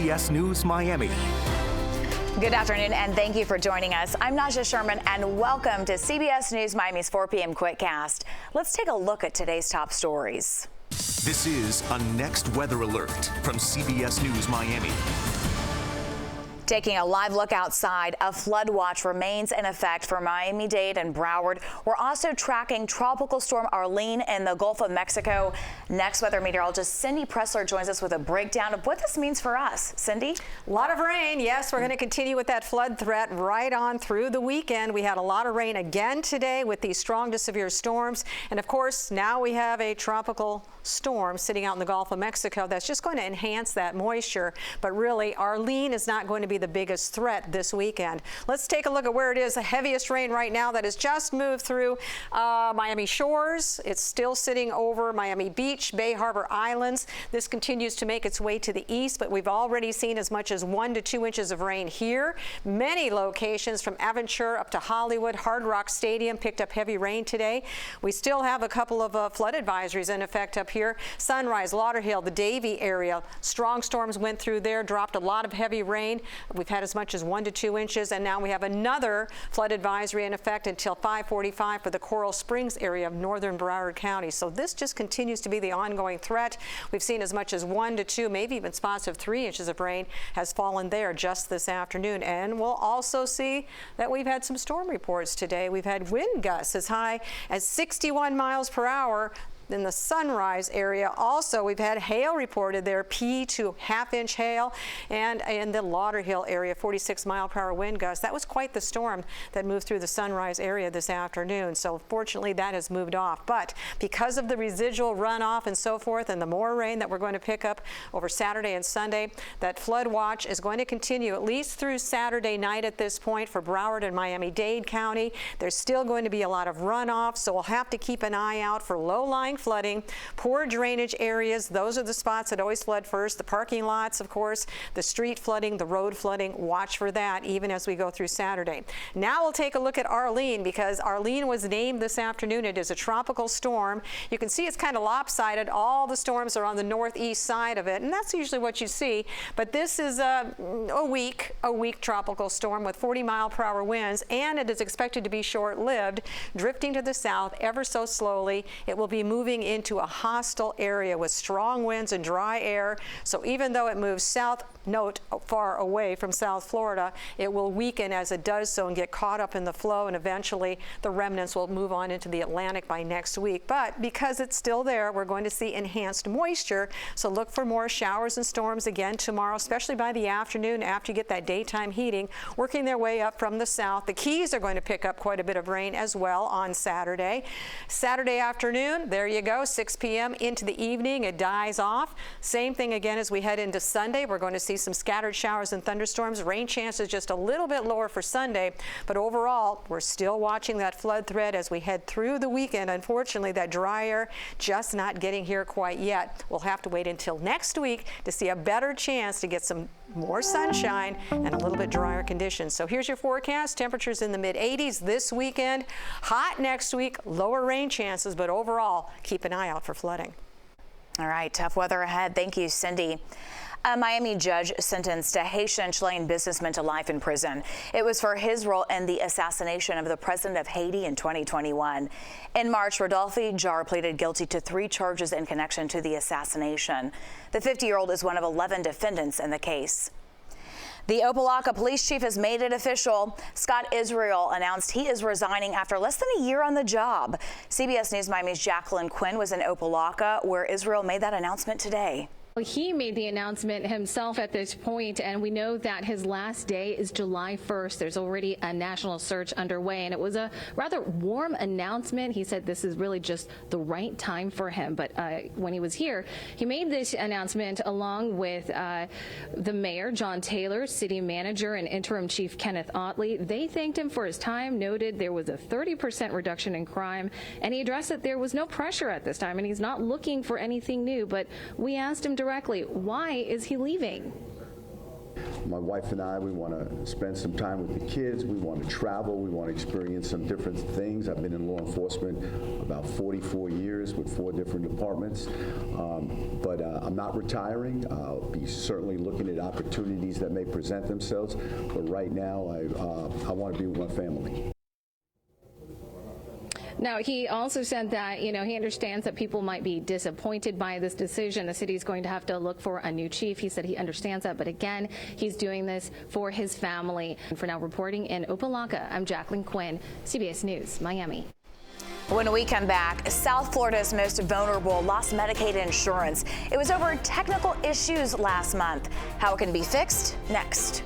CBS News Miami. Good afternoon, and thank you for joining us. I'm Najahe Sherman, and welcome to CBS News Miami's 4 p.m. Quickcast. Let's take a look at today's top stories. This is a Next Weather Alert from CBS News Miami. Taking a live look outside, a flood watch remains in effect for Miami-Dade and Broward. We're also tracking Tropical Storm Arlene in the Gulf of Mexico. Next, weather meteorologist Cindy Pressler joins us with a breakdown of what this means for us. Cindy? A lot of rain. Yes, we're going to continue with that flood threat right on through the weekend. We had a lot of rain again today with these strong to severe storms. And of course, now we have a tropical storm sitting out in the Gulf of Mexico that's just going to enhance that moisture. But really, Arlene is not going to be the biggest threat this weekend. Let's take a look at where it is. The heaviest rain right now that has just moved through Miami shores. It's still sitting over Miami Beach, Bay Harbor Islands. This continues to make its way to the east, but we've already seen as much as 1 to 2 inches of rain here. Many locations from Aventura up to Hollywood, Hard Rock Stadium picked up heavy rain today. We still have a couple of flood advisories in effect up here. Sunrise, Lauderhill, the Davie area. Strong storms went through there, dropped a lot of heavy rain. We've had as much as 1 to 2 inches, and now we have another flood advisory in effect until 5:45 for the Coral Springs area of northern Broward County. So this just continues to be the ongoing threat. We've seen as much as 1 to 2, maybe even spots of 3 inches of rain has fallen there just this afternoon. And we'll also see that we've had some storm reports today. We've had wind gusts as high as 61 miles per hour. In the Sunrise area, also we've had hail reported there, P to half-inch hail, and in the Lauderhill area, 46-mile-per-hour wind gusts. That was quite the storm that moved through the Sunrise area this afternoon. So fortunately, that has moved off. But because of the residual runoff and so forth, and the more rain that we're going to pick up over Saturday and Sunday, that flood watch is going to continue at least through Saturday night at this point for Broward and Miami-Dade County. There's still going to be a lot of runoff, so we'll have to keep an eye out for low-lying flooding, poor drainage areas. Those are the spots that always flood first. The parking lots, of course, the street flooding, the road flooding. Watch for that even as we go through Saturday. Now we'll take a look at Arlene, because Arlene was named this afternoon. It is a tropical storm. You can see it's kind of lopsided. All the storms are on the northeast side of it, and that's usually what you see. But this is a weak tropical storm with 40-mile-per-hour winds, and it is expected to be short-lived, drifting to the south ever so slowly. It will be moving into a hostile area with strong winds and dry air. So even though it moves south, note far away from South Florida, it will weaken as it does so and get caught up in the flow, and eventually the remnants will move on into the Atlantic by next week. But because it's still there, we're going to see enhanced moisture. So look for more showers and storms again tomorrow, especially by the afternoon after you get that daytime heating working their way up from the south. The Keys are going to pick up quite a bit of rain as well on Saturday. Saturday afternoon, there you go, 6 p.m. into the evening, it dies off. Same thing again as we head into Sunday. We're going to see some scattered showers and thunderstorms. Rain chances just a little bit lower for Sunday, but overall, we're still watching that flood threat as we head through the weekend. Unfortunately, that dry air just not getting here quite yet. We'll have to wait until next week to see a better chance to get some more sunshine and a little bit drier conditions. So here's your forecast. Temperatures in the mid-80s this weekend. Hot next week, lower rain chances, but overall, keep an eye out for flooding. All right, tough weather ahead. Thank you, Cindy. A Miami judge sentenced a Haitian Chilean businessman to life in prison. It was for his role in the assassination of the president of Haiti in 2021. In March, Rodolphe Jar pleaded guilty to 3 charges in connection to the assassination. The 50-year-old is one of 11 defendants in the case. The Opa-locka police chief has made it official. Scott Israel announced he is resigning after less than a year on the job. CBS News Miami's Jacqueline Quinn was in Opa-locka, where Israel made that announcement today. He made the announcement himself at this point, and we know that his last day is July 1st. There's already a national search underway, and it was a rather warm announcement. He said this is really just the right time for him. But when he was here, he made this announcement along with the mayor, John Taylor, city manager, and interim chief Kenneth Otley. They thanked him for his time, noted there was a 30% reduction in crime, and he addressed that there was no pressure at this time, and he's not looking for anything new. But we asked him directly, why is he leaving? My wife and I, we want to spend some time with the kids. We want to travel. We want to experience some different things. I've been in law enforcement about 44 years with 4 different departments. But I'm not retiring. I'll be certainly looking at opportunities that may present themselves. But right now, I want to be with my family. Now, he also said that, he understands that people might be disappointed by this decision. The city's going to have to look for a new chief. He said he understands that, but again, he's doing this for his family. And for now, reporting in Opa-locka, I'm Jacqueline Quinn, CBS News, Miami. When we come back, South Florida's most vulnerable lost Medicaid insurance. It was over technical issues last month. How it can be fixed? Next.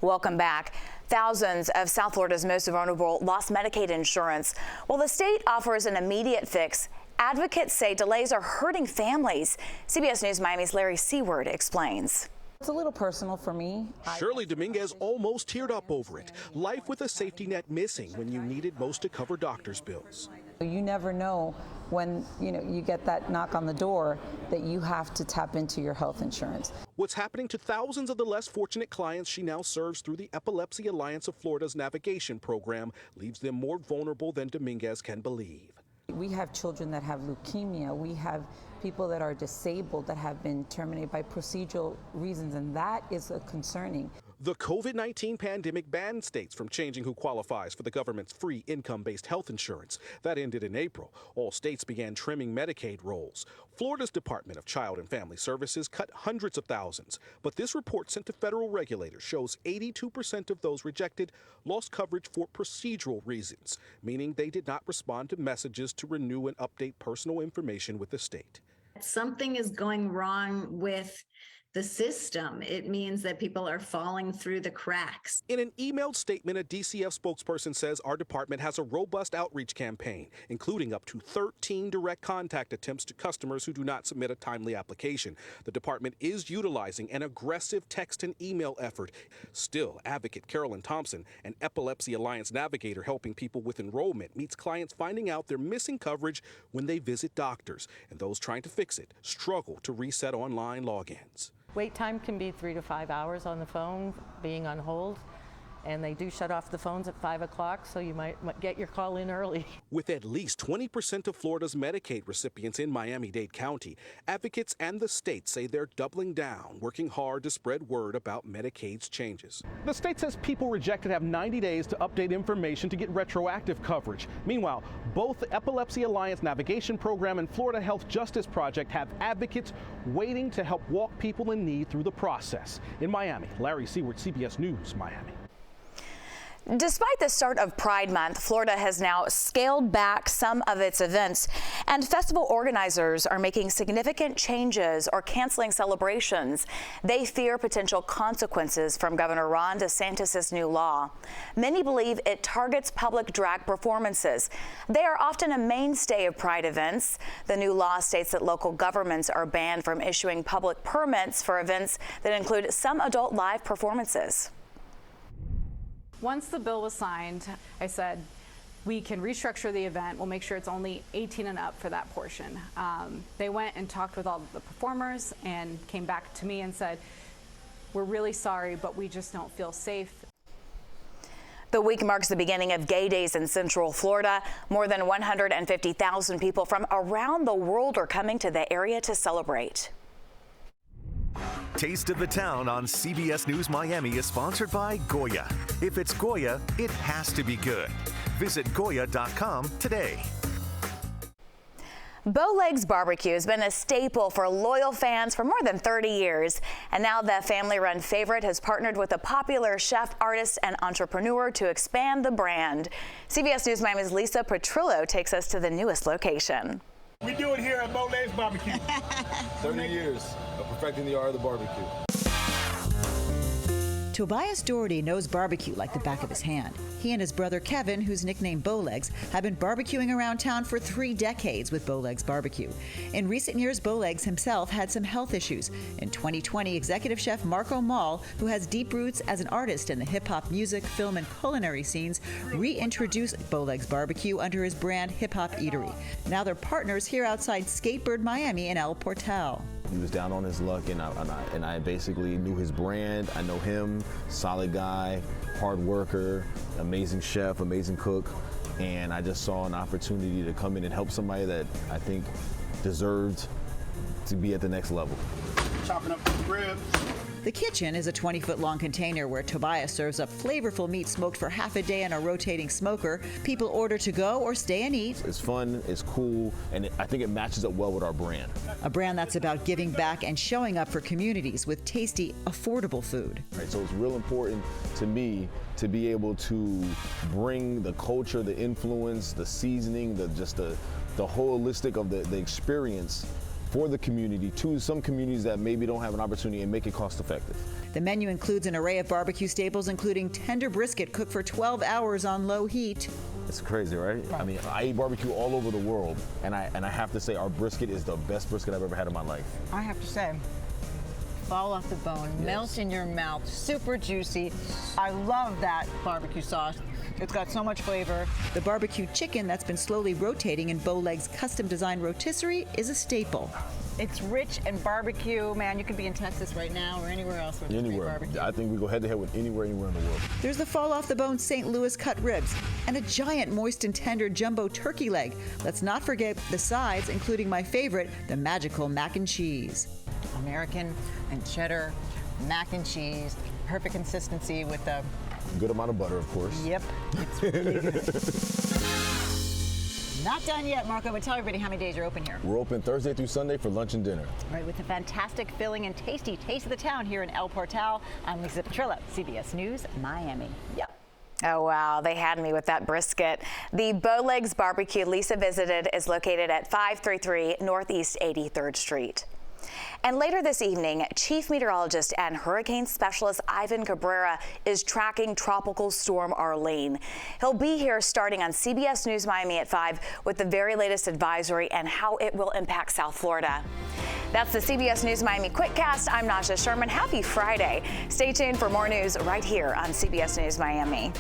Welcome back. Thousands of South Florida's most vulnerable lost Medicaid insurance. While the state offers an immediate fix, advocates say delays are hurting families. CBS News Miami's Larry Seward explains. It's a little personal for me. Shirley Dominguez almost teared up over it. Life with a safety net missing when you needed most to cover doctor's bills. You never know when you get that knock on the door that you have to tap into your health insurance. What's happening to thousands of the less fortunate clients she now serves through the Epilepsy Alliance of Florida's navigation program leaves them more vulnerable than Dominguez can believe. We have children that have leukemia. We have people that are disabled that have been terminated by procedural reasons, and that is concerning. The COVID-19 pandemic banned states from changing who qualifies for the government's free income-based health insurance. That ended in April. All states began trimming Medicaid rolls. Florida's Department of Child and Family Services cut hundreds of thousands. But this report sent to federal regulators shows 82% of those rejected lost coverage for procedural reasons, meaning they did not respond to messages to renew and update personal information with the state. Something is going wrong with the system. It means that people are falling through the cracks. In an emailed statement, a DCF spokesperson says our department has a robust outreach campaign, including up to 13 direct contact attempts to customers who do not submit a timely application. The department is utilizing an aggressive text and email effort. Still, advocate Carolyn Thompson, an Epilepsy Alliance navigator helping people with enrollment, meets clients finding out they're missing coverage when they visit doctors, and those trying to fix it struggle to reset online logins. Wait time can be 3 to 5 hours on the phone, being on hold, and they do shut off the phones at 5 o'clock, so you might get your call in early. With at least 20% of Florida's Medicaid recipients in Miami-Dade County, advocates and the state say they're doubling down, working hard to spread word about Medicaid's changes. The state says people rejected have 90 days to update information to get retroactive coverage. Meanwhile, both the Epilepsy Alliance Navigation Program and Florida Health Justice Project have advocates waiting to help walk people in need through the process. In Miami, Larry Seward, CBS News, Miami. Despite the start of Pride Month, Florida has now scaled back some of its events, and festival organizers are making significant changes or canceling celebrations. They fear potential consequences from Governor Ron DeSantis' new law. Many believe it targets public drag performances. They are often a mainstay of Pride events. The new law states that local governments are banned from issuing public permits for events that include some adult live performances. Once the bill was signed, I said, we can restructure the event. We'll make sure it's only 18 and up for that portion. They went and talked with all the performers and came back to me and said, we're really sorry, but we just don't feel safe. The week marks the beginning of Gay Days in Central Florida. More than 150,000 people from around the world are coming to the area to celebrate. Taste of the Town on CBS News Miami is sponsored by Goya. If it's Goya, it has to be good. Visit Goya.com today. Bowlegs Barbecue has been a staple for loyal fans for more than 30 years. And now the family-run favorite has partnered with a popular chef, artist, and entrepreneur to expand the brand. CBS News Miami's Lisa Petrillo takes us to the newest location. We do it here at Bowlegs Barbecue. 30 years of perfecting the art of the barbecue. Tobias Doherty knows barbecue like the back of his hand. He and his brother Kevin, who's nicknamed Bowlegs, have been barbecuing around town for 3 decades with Bowlegs Barbecue. In recent years, Bowlegs himself had some health issues. In 2020, executive chef Marco Mall, who has deep roots as an artist in the hip-hop music, film, and culinary scenes, reintroduced Bowlegs Barbecue under his brand Hip Hop Eatery. Now they're partners here outside Skatebird Miami in El Portal. He was down on his luck, and I basically knew his brand. I know him, solid guy, hard worker, amazing chef, amazing cook, and I just saw an opportunity to come in and help somebody that I think deserved to be at the next level. Chopping up the ribs. The kitchen is a 20-foot-long container where Tobias serves up flavorful meat smoked for half a day in a rotating smoker. People order to go or stay and eat. It's fun, it's cool, and I think it matches up well with our brand. A brand that's about giving back and showing up for communities with tasty, affordable food. Right, so it's real important to me to be able to bring the culture, the influence, the seasoning, the holistic of the experience for the community to some communities that maybe don't have an opportunity and make it cost effective. The menu includes an array of barbecue staples, including tender brisket cooked for 12 hours on low heat. It's crazy, right? I mean, I eat barbecue all over the world, and I have to say our brisket is the best brisket I've ever had in my life. I have to say, fall off the bone, melt in your mouth, super juicy. I love that barbecue sauce. It's got so much flavor. The barbecue chicken that's been slowly rotating in Bowleg's custom-designed rotisserie is a staple. It's rich and barbecue. Man, you could be in Texas right now or anywhere else with anywhere. Barbecue. I think we go head-to-head with anywhere in the world. There's the fall-off-the-bone St. Louis cut ribs and a giant moist and tender jumbo turkey leg. Let's not forget the sides, including my favorite, the magical mac and cheese. American and cheddar, mac and cheese, perfect consistency with the good amount of butter, of course. Yep, it's really good. Not done yet, Marco, but tell everybody how many days you're open here. We're open Thursday through Sunday for lunch and dinner. Right, with the fantastic, filling, and tasty taste of the town here in El Portal. I'm Lisa Petrilla, CBS News, Miami. Yep. Oh, wow. They had me with that brisket. The Bowlegs Barbecue Lisa visited is located at 533 Northeast 83rd Street. And later this evening, Chief Meteorologist and Hurricane Specialist Ivan Cabrera is tracking Tropical Storm Arlene. He'll be here starting on CBS News Miami at 5 with the very latest advisory and how it will impact South Florida. That's the CBS News Miami Quickcast. I'm Najahe Sherman. Happy Friday. Stay tuned for more news right here on CBS News Miami.